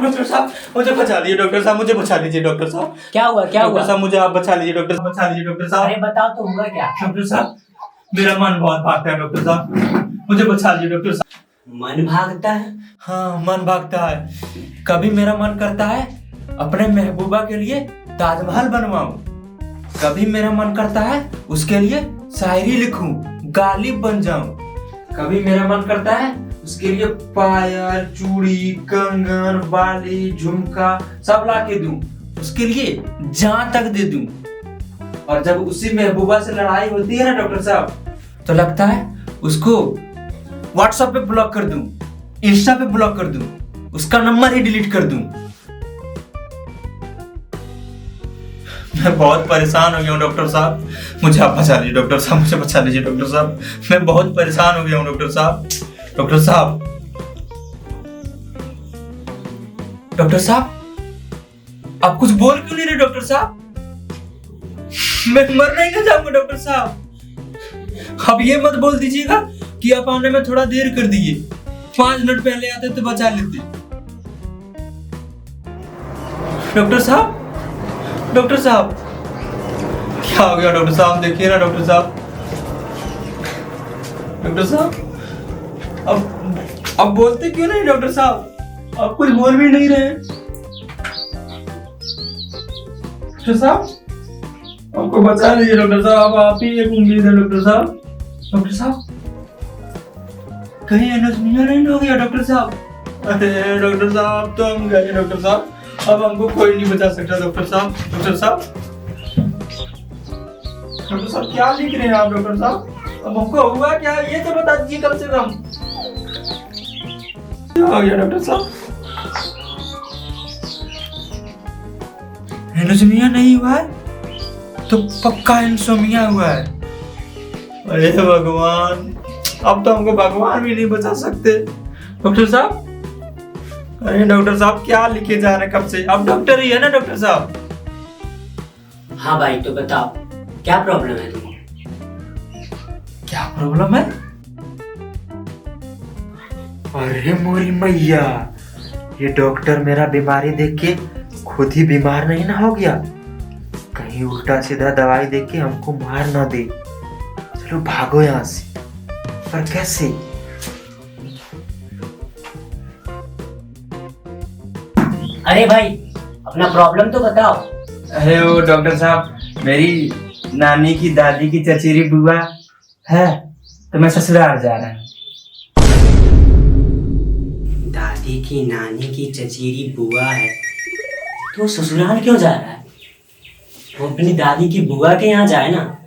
Doctor साहब मुझे बचा लीजिए, डॉक्टर साहब मुझे बचा लीजिए, डॉक्टर साहब। क्या हुआ क्या डॉक्टर हुआ? साहब मुझे आप बचा लीजिए, डॉक्टर साहब बचा लीजिए, डॉक्टर साहब। अरे बताओ तो हुआ क्या? डॉक्टर साहब मेरा मन बहुत भागता है, डॉक्टर साहब मुझे बचा लीजिए, डॉक्टर साहब। मन भागता है? हाँ मन भागता है। कभी मेरा मन करता है अपने महबूबा के लिए ताजमहल बनवाऊं, कभी मेरा मन करता है उसके लिए शायरी लिखूं, गालिब बन जाऊं, कभी मेरा मन करता है उसके लिए पायल, चूड़ी, कंगन, बाली, झुमका सब ला के दूं, उसके लिए जान तक दे दूं। और जब उसी महबूबा से लड़ाई होती है ना डॉक्टर साहब, तो लगता है उसको व्हाट्सएप पे ब्लॉक कर दूं, इंस्टा पे ब्लॉक कर दूं, उसका नंबर ही डिलीट कर दूं। मैं बहुत परेशान हो गया हूँ डॉक्टर साहब, मुझे आप बचा लीजिए डॉक्टर साहब, मुझे बचा लीजिए डॉक्टर साहब। मैं बहुत परेशान हो गया हूँ डॉक्टर साहब। डॉक्टर साहब, डॉक्टर साहब आप कुछ बोल क्यों नहीं रहे डॉक्टर साहब? मैं मरना ही ना चाहूंगा डॉक्टर साहब। अब ये मत बोल दीजिएगा कि आप आने में थोड़ा देर कर दिए, 5 मिनट पहले आते तो बचा लेते। डॉक्टर साहब, डॉक्टर साहब क्या हो गया डॉक्टर साहब? देखिए ना डॉक्टर साहब, डॉक्टर साहब अब बोलते क्यों नहीं डॉक्टर साहब? आप कुछ बोल भी नहीं रहे। डॉक्टर साहब आपको बचा लीजिए डॉक्टर साहब, आप ही एक उम्मीद है डॉक्टर साहब। डॉक्टर साहब कहीं एनीमिया नहीं हो गया डॉक्टर साहब? अरे डॉक्टर साहब तो हम गए डॉक्टर साहब, अब हमको कोई नहीं बचा सकता डॉक्टर साहब। डॉक्टर साहब, डॉक्टर साहब क्या लिख रहे हैं आप डॉक्टर साहब? अब हमको हुआ क्या ये तो बता दीजिए कम से कम। क्या हो गया डॉक्टर साहब? एनीमिया नहीं हुआ है तो पक्का इंसोमिया हुआ है। अरे भगवान, अब तो हमको भगवान भी नहीं बचा सकते डॉक्टर साहब। अरे डॉक्टर साहब क्या लिखे जा रहे हैं कब से? आप डॉक्टर ही है ना डॉक्टर साहब? हाँ भाई तो बताओ क्या प्रॉब्लम है तुम्हें? क्या प्रॉब्लम है? अरे मोरी मैया, ये डॉक्टर मेरा बीमारी देख के खुद ही बीमार नहीं ना हो गया, कहीं उल्टा सीधा दवाई देख के हमको मार ना दे। चलो भागो यहाँ से। पर कैसे? अरे भाई अपना प्रॉब्लम तो बताओ। अरे वो डॉक्टर साहब, मेरी नानी की दादी की चचेरी बुआ है तो मैं ससुराल जा रहा हूँ। दादी की नानी की चचेरी बुआ है तो ससुराल क्यों जा रहा है? वो अपनी दादी की बुआ के यहाँ जाए ना।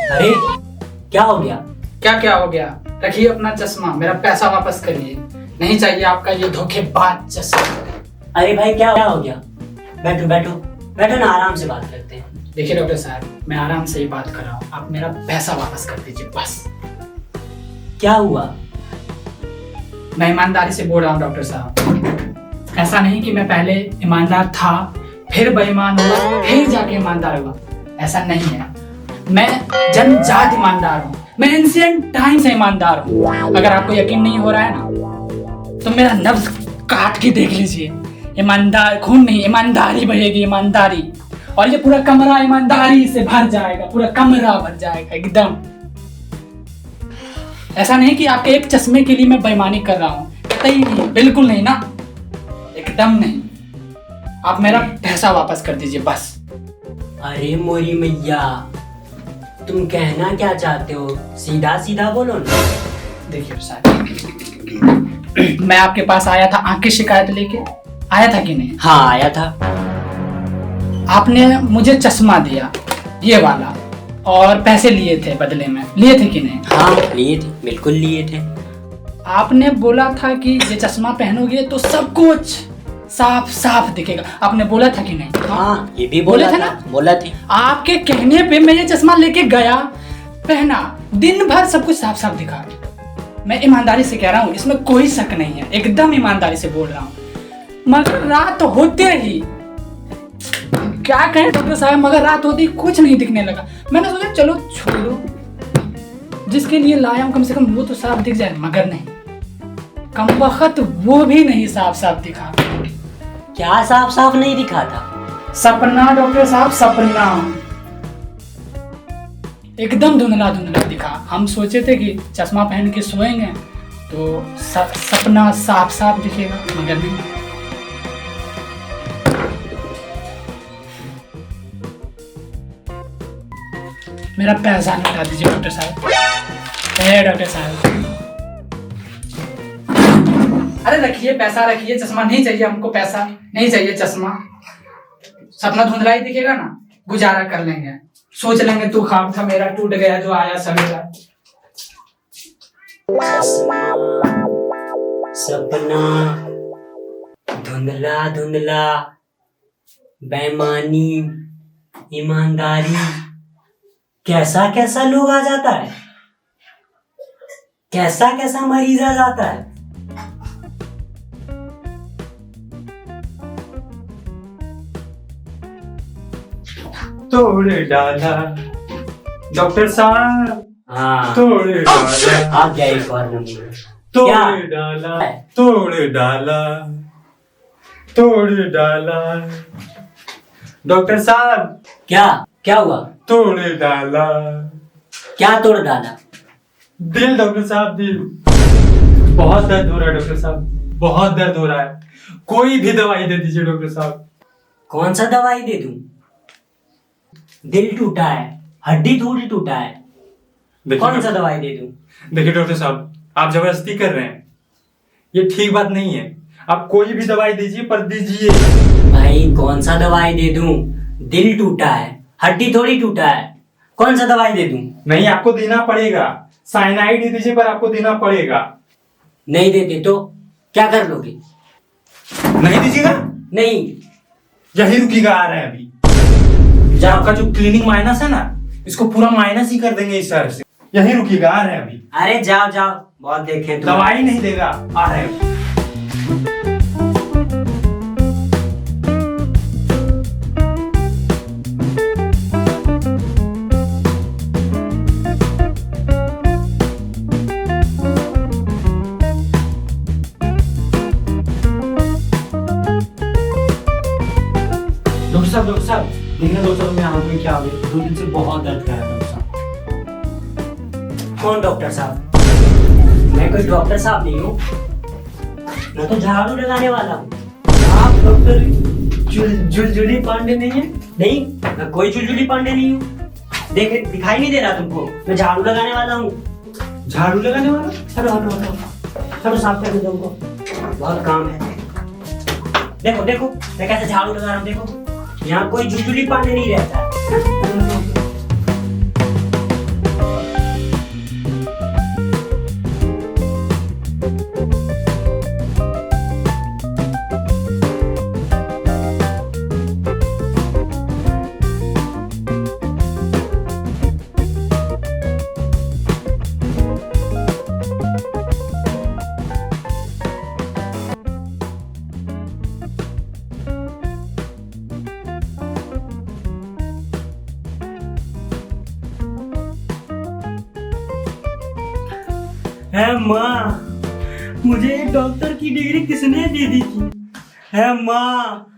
अरे क्या हो गया? क्या क्या हो गया? रखिए अपना चश्मा, मेरा पैसा वापस करिए, नहीं चाहिए आपका ये धोखेबाज चश्मा। अरे भाई क्या हो गया? बैठो बैठो बैठो ना, आराम से बात करते हैं। देखिए डॉक्टर साहब, मैं आराम से ही बात कर रहा हूँ, आप मेरा पैसा वापस कर दीजिए बस। क्या हुआ? मैं ईमानदारी से बोल रहा हूँ डॉक्टर साहब, ऐसा नहीं कि मैं पहले ईमानदार था फिर बेईमान हुआ फिर जाके ईमानदार हुआ, ऐसा नहीं है। मैं जन्मजात ईमानदार हूँ, मैं एंशिएंट टाइम से ईमानदार हूँ। अगर आपको यकीन नहीं हो रहा है ना तो मेरा नब्ज काट के देख लीजिए। ईमानदार खून नहीं, ईमानदारी बहेगी, ईमानदारी। और ये पूरा कमरा ईमानदारी से भर जाएगा, पूरा कमरा भर जाएगा एकदम। ऐसा नहीं कि आपके एक चश्मे के लिए मैं बेईमानी कर रहा हूँ, कतई नहीं, बिल्कुल नहीं ना, एकदम नहीं। आप मेरा पैसा वापस कर दीजिए बस। अरे मोरी मैया, तुम कहना क्या चाहते हो? सीधा सीधा बोलो ना। देखिए साहब, मैं आपके पास आया था आंख की शिकायत लेके, आया था कि नहीं? हाँ आया था। आपने मुझे चश्मा दिया ये वाला और पैसे लिए थे बदले में, लिए थे कि नहीं? हाँ लिए थे, बिल्कुल लिए थे। आपने बोला था कि ये चश्मा पहनोगे तो सब कुछ साफ साफ दिखेगा, आपने बोला था कि नहीं? हाँ ये भी बोला था ना, बोला थी। आपके कहने पे मैं ये चश्मा लेके गया, पहना, दिन भर सब कुछ साफ साफ दिखा, मैं ईमानदारी से कह रहा हूँ, इसमें कोई शक नहीं है, एकदम ईमानदारी से बोल रहा हूँ। मगर रात होते ही, क्या कहें डॉक्टर साहब, मगर रात होते ही कुछ नहीं दिखने लगा। मैंने सोचा चलो छोड़ो, जिसके लिए लाया हूँ कम से कम वो तो साफ दिख जाए, मगर नहीं, कमबख्त वो भी नहीं साफ साफ दिखा। क्या साफ साफ नहीं दिखा था? सपना डॉक्टर साहब, सपना एकदम धुंधला धुंधला दिखा। हम सोचे थे कि चश्मा पहन के सोएंगे तो सपना साफ साफ दिखेगा, मगर नहीं। मेरा पैसा लौटा दीजिए डॉक्टर साहब। डॉक्टर साहब, अरे रखिए पैसा, रखिए, चश्मा नहीं चाहिए हमको, पैसा नहीं चाहिए, चश्मा। सपना धुंधला ही दिखेगा ना, गुजारा कर लेंगे, सोच लेंगे तू ख्वाब था मेरा टूट गया जो आया सवेरा। सपना धुंधला धुंधला, बेईमानी, ईमानदारी, कैसा कैसा लोग आ जाता है, कैसा कैसा मरीज आ जाता है। तोड़ डाला डॉक्टर साहब, हाँ, तोड़ डाला, आ गया एक और नंबर। तोड़ क्या? डाला, तोड़ डाला, तोड़ डाला डॉक्टर साहब, क्या क्या हुआ? तोड़ डाला क्या तोड़ डाला? दिल डॉक्टर साहब, दिल। बहुत दर्द हो रहा है डॉक्टर साहब, बहुत दर्द हो रहा है, कोई भी दवाई दे दीजिए डॉक्टर साहब। कौन सा दवाई दे दूं? दिल टूटा है, हड्डी थोड़ी टूटा है, कौन सा दवाई दे दूं? देखिए डॉक्टर साहब, आप जबरदस्ती कर रहे हैं, ये ठीक बात नहीं है। आप कोई भी दवाई दीजिए, पर दीजिए। भाई कौन सा दवाई दे दूं? दिल टूटा है, हड्डी थोड़ी टूटा है, कौन सा दवाई दे दूं? नहीं, आपको देना पड़ेगा। साइनाइड ही दीजिए, पर आपको देना पड़ेगा। नहीं देते तो क्या कर लोगे? नहीं दीजिएगा? नहीं। यही रुकिएगा, आ रहे हैं अभी। आपका जो क्लीनिंग माइनस है ना, इसको पूरा माइनस ही कर देंगे इस शहर से। यही रुकिएगा, आ रहे हैं अभी। अरे जाओ जाओ, बहुत देखे तुम। दवाई नहीं देगा, आ रहे हैं। डॉक्टर साहब देखना, डॉक्टर साहब मेरे हाथ में क्या हो गया, 2 दिन से बहुत दर्द कर रहा है डॉक्टर साहब। कौन डॉक्टर साहब? मैं कोई डॉक्टर साहब नहीं हूँ, मैं तो झाड़ू लगाने वाला हूँ। आप डॉक्टर जुलजुली पांडे नहीं है? नहीं, मैं कोई जुलजुली पांडे नहीं हूँ। दिखाई नहीं दे रहा तुमको? मैं झाड़ू लगाने वाला हूँ। झाड़ू लगाने वाला? हटो हटो हटो, हटो, साफ कर दो तुमको, बहुत काम है। देखो देखो मैं कैसे झाड़ू लगा रहा हूँ, देखो यहाँ कोई जुलजुली पांडे नहीं रहता है। है माँ, मुझे डॉक्टर की डिग्री किसने दे दी थी? है माँ,